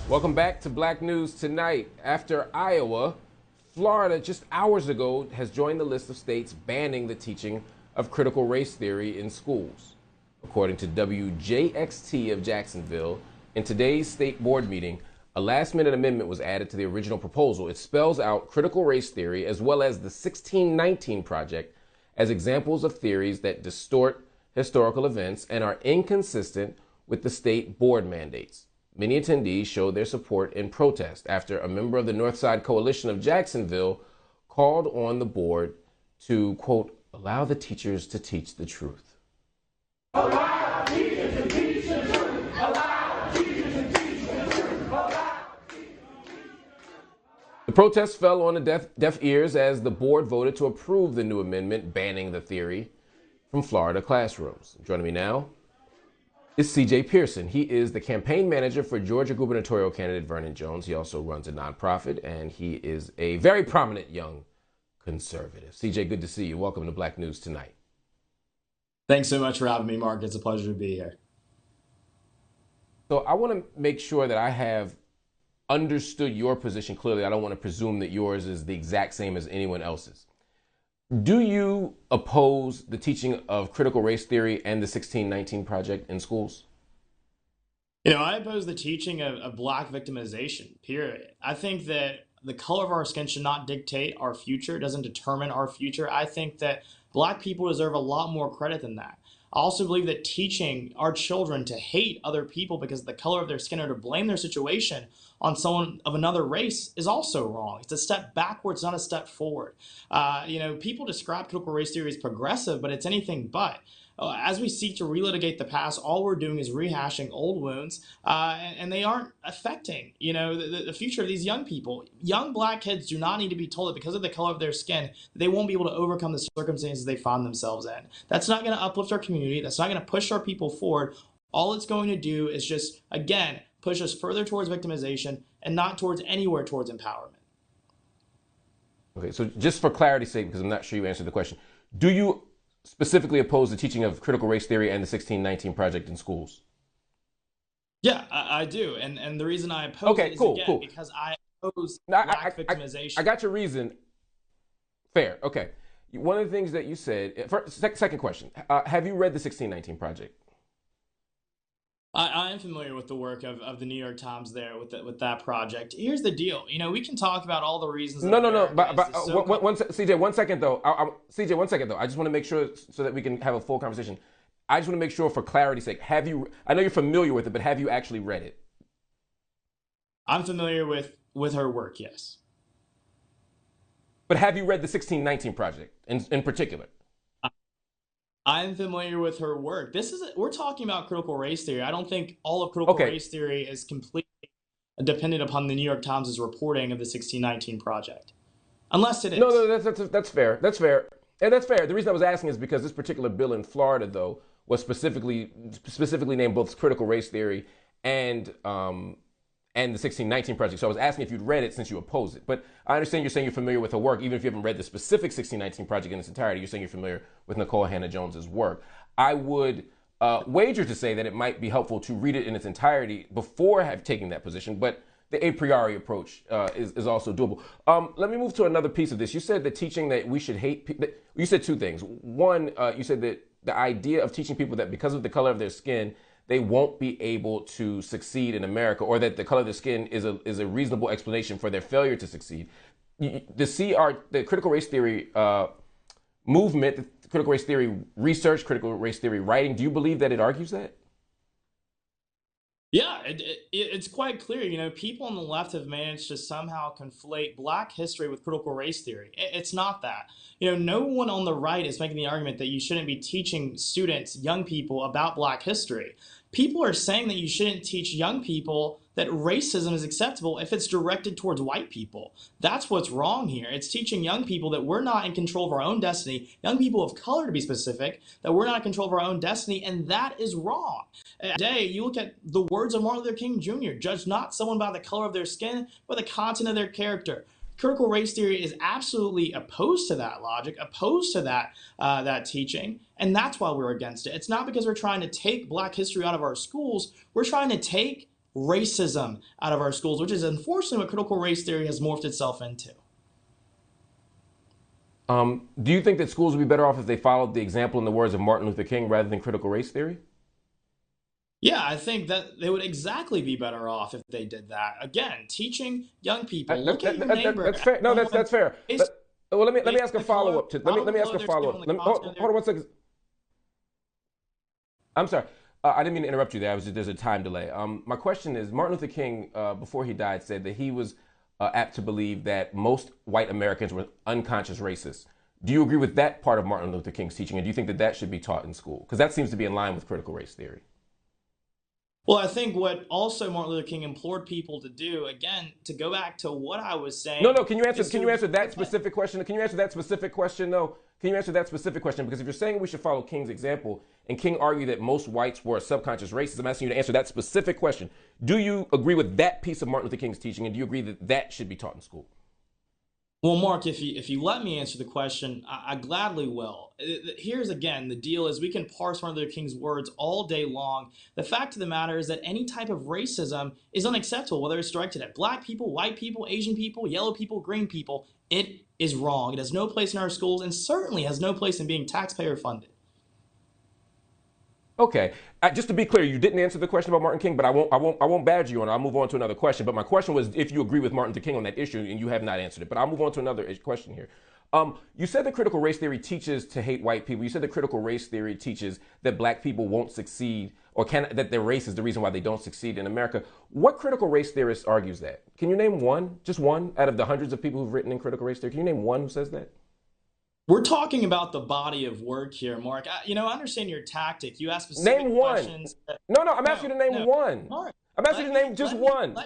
Welcome back to Black News Tonight. After Iowa, Florida just hours ago has joined the list of states banning the teaching of critical race theory in schools. According to WJXT of Jacksonville, in today's state board meeting, a last-minute amendment was added to the original proposal. It spells out critical race theory as well as the 1619 Project as examples of theories that distort historical events and are inconsistent with the state board mandates. Many attendees showed their support in protest after a member of the Northside Coalition of Jacksonville called on the board to, quote, allow the teachers to teach the truth. Allow teachers to teach the truth. Allow teachers to teach the truth. The protest fell on the deaf ears as the board voted to approve the new amendment banning the theory from Florida classrooms. Joining me now is CJ Pearson. He is the campaign manager for Georgia Gubernatorial candidate Vernon Jones. He also runs a nonprofit, and he is a very prominent young conservative. CJ, good to see you. Welcome to Black News Tonight. Thanks so much for having me, Marc. It's a pleasure to be here. So I want to make sure that I have understood your position clearly. I don't want to presume that yours is the exact same as anyone else's. Do you oppose the teaching of critical race theory and the 1619 Project in schools? I oppose the teaching of Black victimization, period. I think that the color of our skin should not dictate our future. It doesn't determine our future. I think that Black people deserve a lot more credit than that. I also believe that teaching our children to hate other people because of the color of their skin or to blame their situation on someone of another race is also wrong. It's a step backwards, not a step forward. People describe critical race theory as progressive, but it's anything but. As we seek to relitigate the past, all we're doing is rehashing old wounds, and they aren't affecting, the future of these young people. Young Black kids do not need to be told that because of the color of their skin, they won't be able to overcome the circumstances they find themselves in. That's not going to uplift our community. That's not going to push our people forward. All it's going to do is just, again, push us further towards victimization and not towards anywhere towards empowerment. Okay, so just for clarity's sake, because I'm not sure you answered the question, do you specifically oppose the teaching of critical race theory and the 1619 Project in schools? Yeah, I do. And the reason I oppose it is, cool. Because I oppose Black victimization. I got your reason. Fair. Okay. One of the things that you said, second question, have you read the 1619 Project? I am familiar with the work of the New York Times there with that project. Here's the deal. We can talk about all the reasons. No. CJ, 1 second though. CJ, 1 second though. I just want to make sure so that we can have a full conversation. I just want to make sure for clarity's sake, I know you're familiar with it, but have you actually read it? I'm familiar with her work, yes. But have you read the 1619 Project in particular? I'm familiar with her work. We're talking about critical race theory. I don't think all of critical race theory is completely dependent upon the New York Times' reporting of the 1619 Project. Unless it is. No, that's fair. That's fair. And that's fair. The reason I was asking is because this particular bill in Florida, though, was specifically named both critical race theory and the 1619 Project. So I was asking if you'd read it since you oppose it. But I understand you're saying you're familiar with her work. Even if you haven't read the specific 1619 Project in its entirety, you're saying you're familiar with Nikole Hannah-Jones's work. I would wager to say that it might be helpful to read it in its entirety before taking that position, but the a priori approach is also doable. Let me move to another piece of this. You said that teaching that we should hate people, you said two things. One, you said that the idea of teaching people that because of the color of their skin, they won't be able to succeed in America, or that the color of their skin is a reasonable explanation for their failure to succeed. The critical race theory movement, the critical race theory research, critical race theory writing, do you believe that it argues that? Yeah, it's quite clear. People on the left have managed to somehow conflate Black history with critical race theory. It's not that. No one on the right is making the argument that you shouldn't be teaching students, young people, about Black history. People are saying that you shouldn't teach young people that racism is acceptable if it's directed towards white people. That's what's wrong here. It's teaching young people that we're not in control of our own destiny, young people of color to be specific, that we're not in control of our own destiny, and that is wrong. Today, you look at the words of Martin Luther King Jr., judge not someone by the color of their skin, but the content of their character. Critical race theory is absolutely opposed to that logic, opposed to that teaching, and that's why we're against it. It's not because we're trying to take Black history out of our schools. We're trying to take racism out of our schools, which is unfortunately what critical race theory has morphed itself into. Do you think that schools would be better off if they followed the example in the words of Martin Luther King rather than critical race theory? Yeah, I think that they would exactly be better off if they did that. Again, teaching young people, look at your neighbor. That's fair. No, that's fair. Well, let me ask a follow up to. Let me ask a follow up. Hold on 1 second. I'm sorry. I didn't mean to interrupt you there. There's a time delay. My question is, Martin Luther King, before he died, said that he was apt to believe that most white Americans were unconscious racists. Do you agree with that part of Martin Luther King's teaching, and do you think that that should be taught in school? Because that seems to be in line with critical race theory. Well, I think what also Martin Luther King implored people to do, again, to go back to what I was saying. No. Can you answer that specific question? Can you answer that specific question, though? Can you answer that specific question? Because if you're saying we should follow King's example, and King argued that most whites were subconscious racists, I'm asking you to answer that specific question. Do you agree with that piece of Martin Luther King's teaching, and do you agree that that should be taught in school? Well, Mark, if you let me answer the question, I gladly will. Here's again, the deal is we can parse Martin Luther King's words all day long. The fact of the matter is that any type of racism is unacceptable, whether it's directed at black people, white people, Asian people, yellow people, green people. It is wrong. It has no place in our schools and certainly has no place in being taxpayer funded. Okay, just to be clear, you didn't answer the question about Martin King, but I won't badge you on it. I'll move on to another question. But my question was if you agree with Martin Luther King on that issue, and you have not answered it. But I'll move on to another question here. You said that critical race theory teaches to hate white people. You said that critical race theory teaches that black people won't succeed, or that their race is the reason why they don't succeed in America. What critical race theorist argues that? Can you name one, just one, out of the hundreds of people who've written in critical race theory? Can you name one who says that? We're talking about the body of work here, Mark. I understand your tactic. You ask specific name one. questions. No, I'm asking you to name one. Mark, I'm asking you to name just one.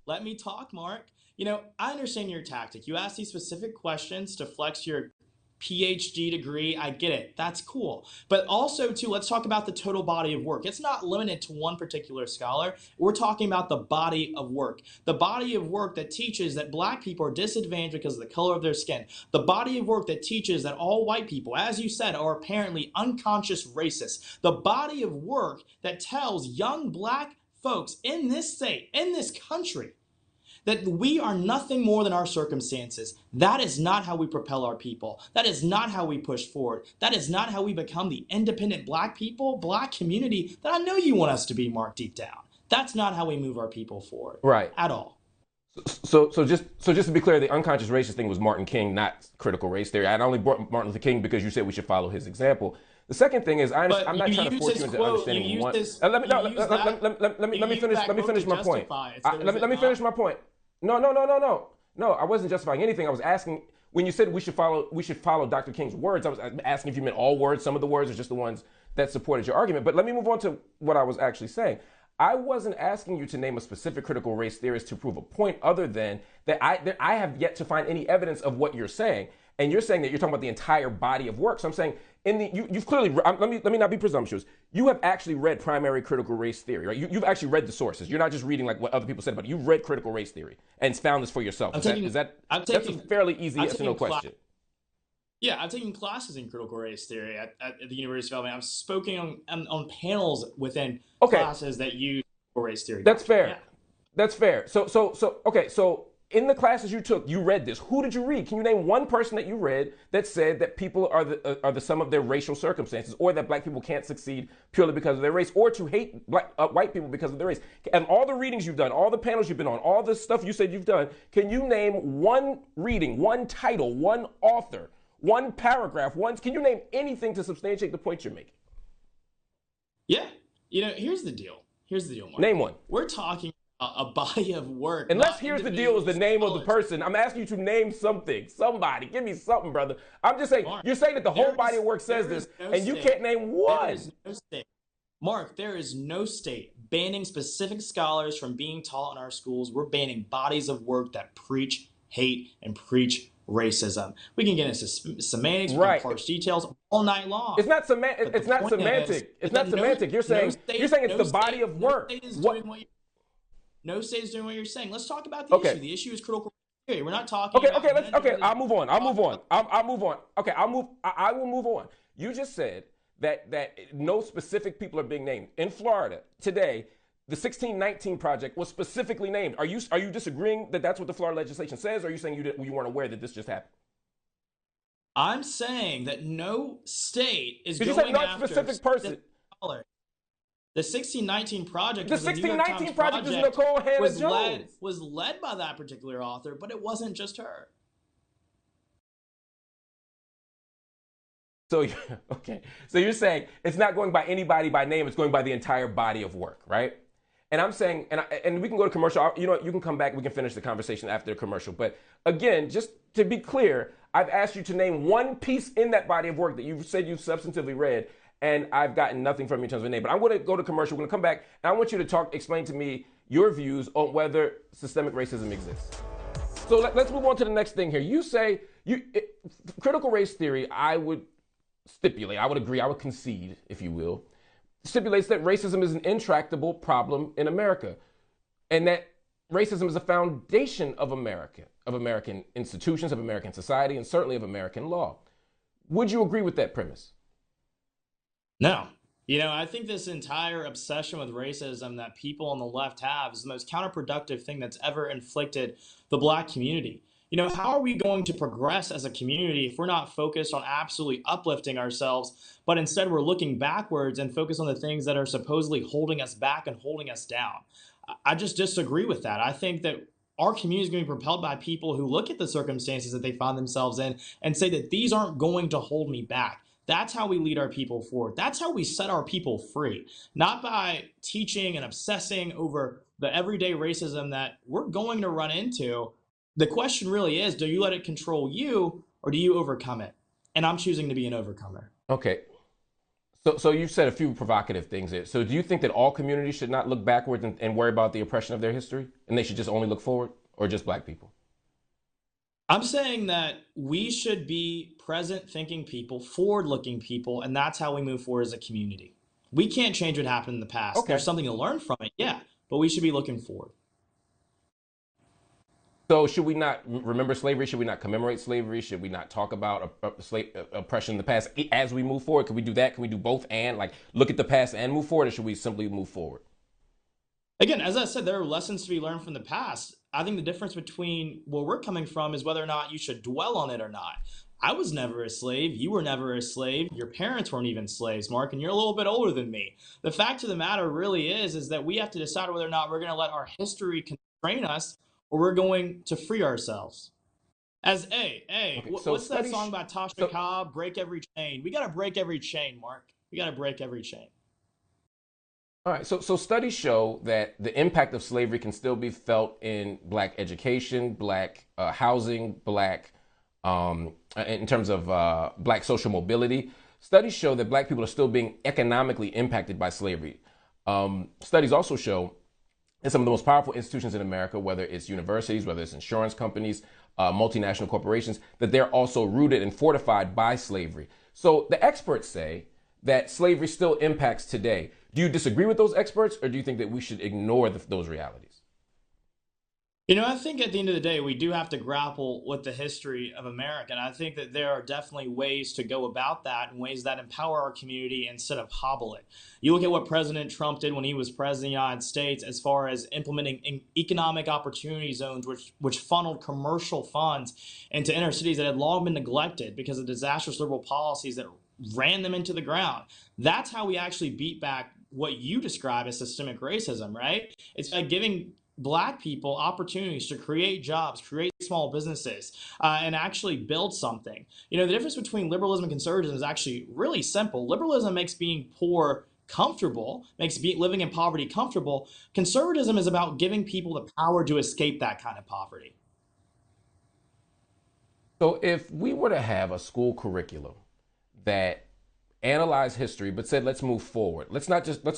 Let me talk, Mark. I understand your tactic. You ask these specific questions to flex your PhD degree. I get it. That's cool. But also, too, let's talk about the total body of work. It's not limited to one particular scholar. We're talking about the body of work. The body of work that teaches that black people are disadvantaged because of the color of their skin. The body of work that teaches that all white people, as you said, are apparently unconscious racists. The body of work that tells young black folks in this state, in this country, that we are nothing more than our circumstances. That is not how we propel our people. That is not how we push forward. That is not how we become the independent black people, black community that I know you want us to be, Mark, deep down. That's not how we move our people forward. Right. At all. So just to be clear, the unconscious racist thing was Martin King, not critical race theory. I only brought Martin Luther King because you said we should follow his example. The second thing is, I'm not trying to force you into understanding one. Let me finish my point. Let me finish my point. No, I wasn't justifying anything. I was asking, when you said we should follow Dr. King's words, I was asking if you meant all words, some of the words, or just the ones that supported your argument. But let me move on to what I was actually saying. I wasn't asking you to name a specific critical race theorist to prove a point, other than that I have yet to find any evidence of what you're saying. And you're saying that you're talking about the entire body of work. So I'm saying, you've clearly, let me not be presumptuous. You have actually read primary critical race theory, right? You've actually read the sources. You're not just reading like what other people said about it. You've read critical race theory and found this for yourself. That's a fairly easy yes or no question. Yeah, I've taken classes in critical race theory at the University of Alabama. I've spoken on panels within classes that use critical race theory. That's fair. Yeah. That's fair. So in the classes you took, you read this. Who did you read? Can you name one person that you read that said that people are the sum of their racial circumstances, or that black people can't succeed purely because of their race, or to hate white people because of their race? And all the readings you've done, all the panels you've been on, all the stuff you said you've done, can you name one reading, one title, one author, one paragraph, can you name anything to substantiate the point you're making? Yeah. Here's the deal. Mark. Name one. We're talking a body of work. Unless here's the deal is the name of the person. I'm asking you to name something. Somebody. Give me something, brother. I'm just saying, Mark, you're saying that the whole body of work says this, and you can't name one. There is no state. Mark, there is no state banning specific scholars from being taught in our schools. We're banning bodies of work that preach hate and preach racism. We can get into semantics, we can parse details all night long. It's not semantic. It's not semantic. You're saying it's the body of work. No state is doing what you're saying. Let's talk about the issue. The issue is critical theory. We're not talking. I'll move on. Okay, I will move on. You just said that no specific people are being named. In Florida today, the 1619 Project was specifically named. Are you disagreeing that that's what the Florida legislation says, or are you saying you weren't aware that this just happened? I'm saying that no state is Because you said going not after specific person. scholars. The 1619 Project The was a New York 1619 Times Project is project, Nicole Hannah Jones. was led by that particular author, but it wasn't just her. So okay, so you're saying it's not going by anybody by name; it's going by the entire body of work, right? And I'm saying, and we can go to commercial. You know what? You can come back. We can finish the conversation after the commercial. But again, just to be clear, I've asked you to name one piece in that body of work that you've said you've substantively read, and I've gotten nothing from you in terms of a name. But I'm going to go to commercial. We're going to come back, and I want you to explain to me your views on whether systemic racism exists. So let's move on to the next thing here. You say critical race theory. I would stipulate, I would agree, I would concede, if you will, stipulates that racism is an intractable problem in America, and that racism is a foundation of America, of American institutions, of American society, and certainly of American law. Would you agree with that premise? No. You know, I think this entire obsession with racism that people on the left have is the most counterproductive thing that's ever inflicted the Black community. You know, how are we going to progress as a community if we're not focused on absolutely uplifting ourselves, but instead we're looking backwards and focus on the things that are supposedly holding us back and holding us down? I just disagree with that. I think that our community is going to be propelled by people who look at the circumstances that they find themselves in and say that these aren't going to hold me back. That's how we lead our people forward. That's how we set our people free, not by teaching and obsessing over the everyday racism that we're going to run into. The question really is, do you let it control you or do you overcome it? And I'm choosing to be an overcomer. Okay. So you've said a few provocative things there. So do you think that all communities should not look backwards and worry about the oppression of their history, and they should just only look forward, or just Black people? I'm saying that we should be present thinking people, forward looking people, and that's how we move forward as a community. We can't change what happened in the past. Okay. There's something to learn from it, yeah, but we should be looking forward. So should we not remember slavery? Should we not commemorate slavery? Should we not talk about oppression in the past as we move forward? Could we do that? Can we do both and like look at the past and move forward, or should we simply move forward? Again, as I said, there are lessons to be learned from the past. I think the difference between where we're coming from is whether or not you should dwell on it or not. I was never a slave. You were never a slave. Your parents weren't even slaves, Mark, and you're a little bit older than me. The fact of the matter really is that we have to decide whether or not we're going to let our history constrain us or we're going to free ourselves. Okay, so what's that song by Tasha Cobb? Break every chain. We got to break every chain, Mark. We got to break every chain. All right, so studies show that the impact of slavery can still be felt in Black education, Black housing, Black, in terms of Black social mobility. Studies show that Black people are still being economically impacted by slavery. Studies also show that some of the most powerful institutions in America, whether it's universities, whether it's insurance companies, multinational corporations, that they're also rooted and fortified by slavery. So the experts say that slavery still impacts today. Do you disagree with those experts, or do you think that we should ignore those realities? You know, I think at the end of the day, we do have to grapple with the history of America. And I think that there are definitely ways to go about that in ways that empower our community instead of hobble it. You look at what President Trump did when he was president of the United States as far as implementing economic opportunity zones, which funneled commercial funds into inner cities that had long been neglected because of disastrous liberal policies that ran them into the ground. That's how we actually beat back what you describe as systemic racism, right? It's by giving Black people opportunities to create jobs, create small businesses, and actually build something. You know, the difference between liberalism and conservatism is actually really simple. Liberalism makes being poor comfortable, makes living in poverty comfortable. Conservatism is about giving people the power to escape that kind of poverty. So if we were to have a school curriculum that analyzed history but said let's move forward, let's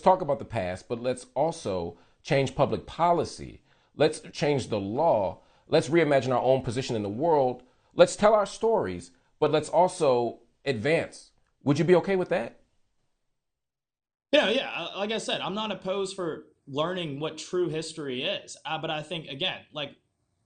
talk about the past, but let's also change public policy, let's change the law, let's reimagine our own position in the world, let's tell our stories, but let's also advance, would you be okay with that? Yeah. Like I said, I'm not opposed for learning what true history is, but I think again, like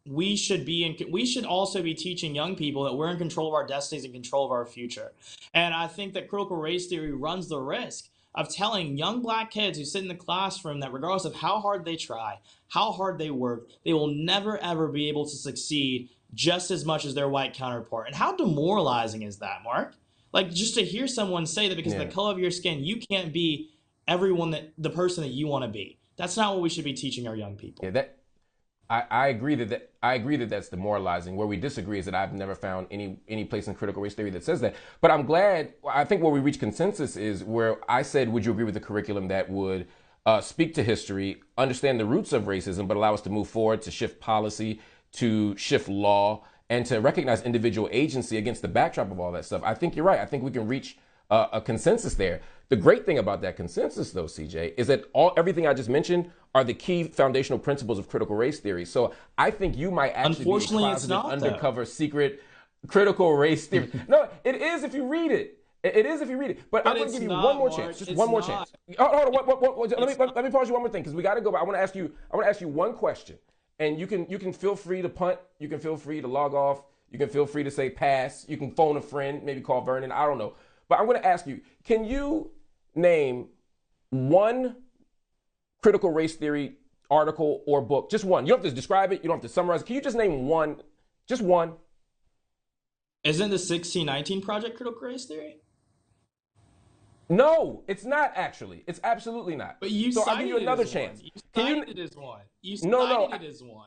we should also be teaching young people that we're in control of our destinies and control of our future. And I think that critical race theory runs the risk of telling young black kids who sit in the classroom that regardless of how hard they try, how hard they work, they will never ever be able to succeed just as much as their white counterpart. And how demoralizing is that, Marc? Like, just to hear someone say that because of the color of your skin, you can't be the person that you want to be. That's not what we should be teaching our young people. Yeah, I agree that that's demoralizing. Where we disagree is that I've never found any place in critical race theory that says that. But I'm glad. I think where we reach consensus is where I said, would you agree with the curriculum that would speak to history, understand the roots of racism, but allow us to move forward, to shift policy, to shift law, and to recognize individual agency against the backdrop of all that stuff. I think you're right. I think we can reach a consensus there. The great thing about that consensus, though, CJ, is that everything I just mentioned are the key foundational principles of critical race theory. So I think you might actually be a closeted, undercover, secret critical race theory. No, it is if you read it. It is if you read it. But I'm going to give you one more chance. Just one more chance. Hold on. Let me pause you one more thing because we got to go. But I want to ask you one question. And you can feel free to punt. You can feel free to log off. You can feel free to say pass. You can phone a friend, maybe call Vernon. I don't know. But I'm going to ask you, can you name one critical race theory article or book? Just one. You don't have to describe it. You don't have to summarize it. Can you just name one? Just one. Isn't the 1619 Project critical race theory? No, it's not actually. It's absolutely not. But you so I'll give you another chance. You cited it as one. You cited it as one.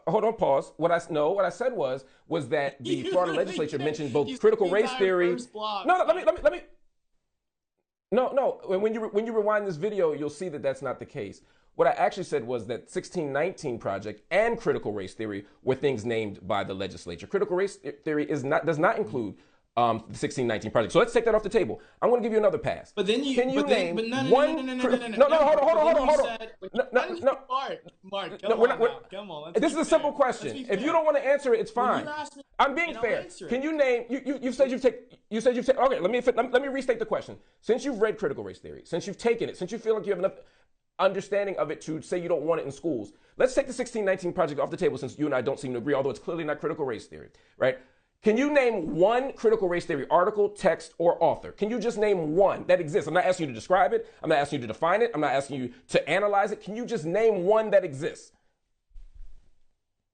Hold on, pause. What I said was that the Florida legislature mentioned both critical race theory. No, let me. No. When you rewind this video, you'll see that that's not the case. What I actually said was that 1619 Project and critical race theory were things named by the legislature. Critical race theory does not include the 1619 Project. So let's take that off the table. I'm going to give you another pass. But then you can you name one? No, hold on. Marc, come on. This is a simple question. If you don't want to answer it, it's fine. I'm being fair. Can you name? You said you've taken. Okay, let me restate the question. Since you've read critical race theory, since you've taken it, since you feel like you have enough understanding of it to say you don't want it in schools, let's take the 1619 Project off the table since you and I don't seem to agree, although it's clearly not critical race theory, right? Can you name one critical race theory article, text, or author? Can you just name one that exists? I'm not asking you to describe it. I'm not asking you to define it. I'm not asking you to analyze it. Can you just name one that exists?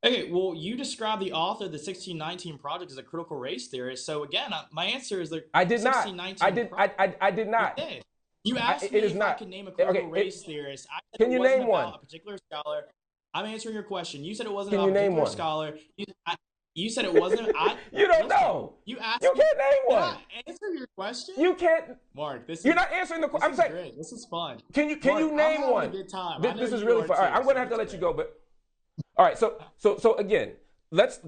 Okay, well, you described the author of the 1619 Project as a critical race theorist. So again, my answer is the I did not. I did not. You asked me if I could name a critical race theorist. I said can you name one? A particular scholar. I'm answering your question. You said it wasn't about a particular scholar. You said it wasn't. You don't know. You asked. You can't name one. Can I answer your question? You can't. Marc, you're not answering the question. I'm saying. Great. This is fun. Can you Marc, name one? A good time. This is really fun. All right, I'm going to have to let you go, but all right. So again,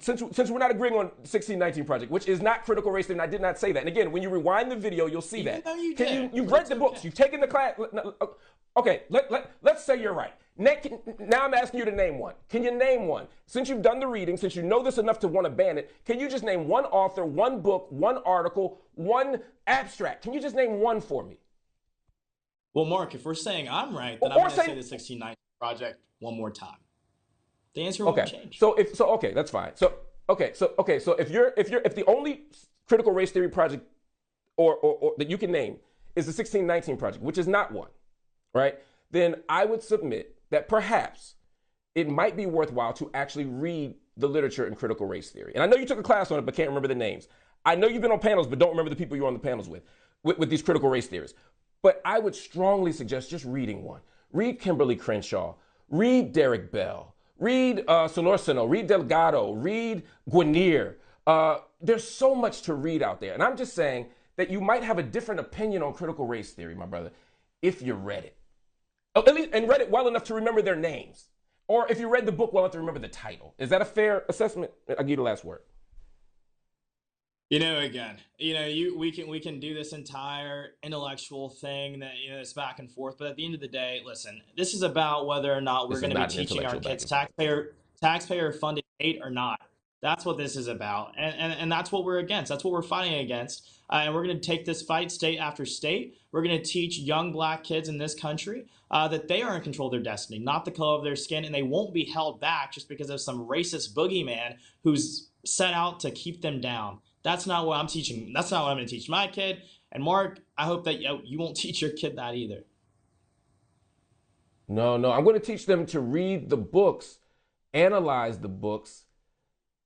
since we're not agreeing on 1619 Project, which is not critical race theory, and I did not say that. And again, when you rewind the video, you'll see that. You've read the books. You've taken the class. Okay, let's say you're right. Now I'm asking you to name one. Can you name one? Since you've done the reading, since you know this enough to want to ban it, can you just name one author, one book, one article, one abstract? Can you just name one for me? Well, Marc, if we're saying I'm right, then I'm going to say the 1619 Project one more time. The answer won't change. Okay, that's fine. So if the only critical race theory project or that you can name is the 1619 Project, which is not one, right? Then I would submit that perhaps it might be worthwhile to actually read the literature in critical race theory. And I know you took a class on it, but can't remember the names. I know you've been on panels, but don't remember the people you were on the panels with these critical race theorists. But I would strongly suggest just reading one. Read Kimberly Crenshaw. Read Derek Bell. Read Solorzano. Read Delgado. Read Guinier. There's so much to read out there. And I'm just saying that you might have a different opinion on critical race theory, my brother, if you read it. At least, and read it well enough to remember their names. Or if you read the book well enough to remember the title. Is that a fair assessment? I'll give you the last word. Again, we can do this entire intellectual thing that, it's back and forth. But at the end of the day, listen, this is about whether or not we're going to be teaching our kids taxpayer funded hate or not. That's what this is about. And that's what we're against. That's what we're fighting against. And we're going to take this fight state after state. We're going to teach young black kids in this country that they are in control of their destiny, not the color of their skin. And they won't be held back just because of some racist boogeyman who's set out to keep them down. That's not what I'm teaching. That's not what I'm going to teach my kid. And Marc, I hope that you won't teach your kid that either. No, I'm going to teach them to read the books, analyze the books,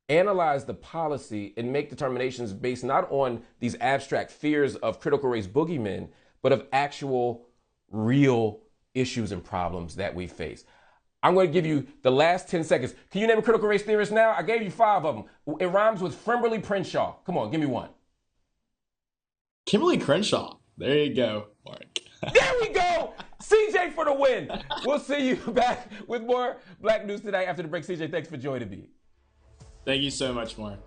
analyze the policy, and make determinations based not on these abstract fears of critical race boogeymen, but of actual, real issues and problems that we face. I'm going to give you the last 10 seconds. Can you name a critical race theorist now? I gave you 5 of them. It rhymes with Fremberly Crenshaw. Come on, give me one. Kimberly Crenshaw. There you go, Marc. There we go. CJ for the win. We'll see you back with more Black News tonight after the break. CJ, thanks for joining me. Thank you so much, Marc.